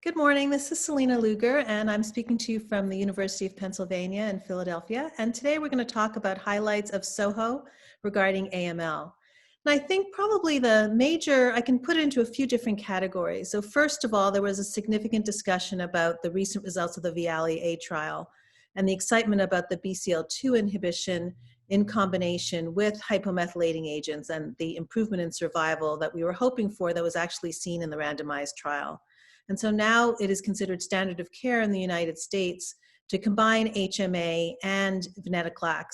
Good morning, this is Selina Luger, and I'm speaking to you from the University of Pennsylvania in Philadelphia. And today we're going to talk about highlights of SOHO regarding AML. And I think probably I can put it into a few different categories. So first of all, there was a significant discussion about the recent results of the VIALE-A trial and the excitement about the BCL2 inhibition in combination with hypomethylating agents and the improvement in survival that we were hoping for that was actually seen in the randomized trial. And so now it is considered standard of care in the United States to combine HMA and venetoclax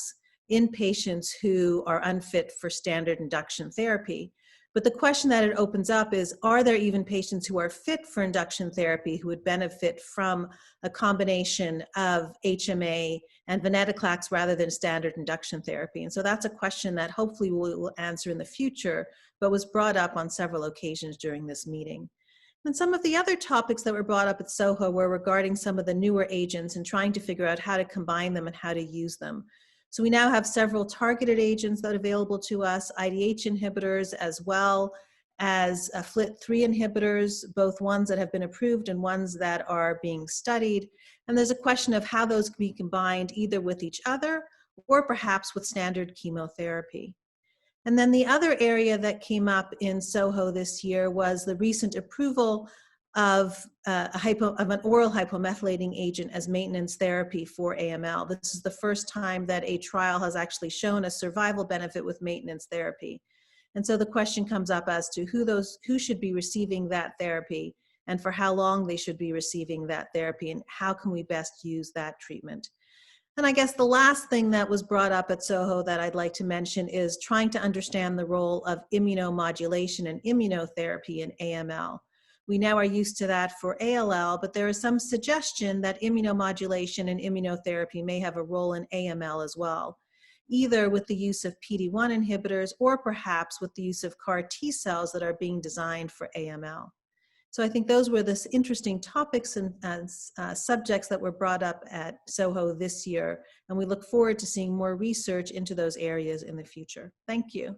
in patients who are unfit for standard induction therapy. But the question that it opens up is, are there even patients who are fit for induction therapy who would benefit from a combination of HMA and venetoclax rather than standard induction therapy? And so that's a question that hopefully we'll answer in the future, but was brought up on several occasions during this meeting. And some of the other topics that were brought up at SOHO were regarding some of the newer agents and trying to figure out how to combine them and how to use them. So we now have several targeted agents that are available to us, IDH inhibitors as well as FLT3 inhibitors, both ones that have been approved and ones that are being studied. And there's a question of how those can be combined either with each other or perhaps with standard chemotherapy. And then the other area that came up in SOHO this year was the recent approval of an oral hypomethylating agent as maintenance therapy for AML. This is the first time that a trial has actually shown a survival benefit with maintenance therapy. And so the question comes up as to who should be receiving that therapy and for how long they should be receiving that therapy and how can we best use that treatment. And I guess the last thing that was brought up at SOHO that I'd like to mention is trying to understand the role of immunomodulation and immunotherapy in AML. We now are used to that for ALL, but there is some suggestion that immunomodulation and immunotherapy may have a role in AML as well, either with the use of PD-1 inhibitors or perhaps with the use of CAR T cells that are being designed for AML. So I think those were the interesting topics and subjects that were brought up at SOHO this year, and we look forward to seeing more research into those areas in the future. Thank you.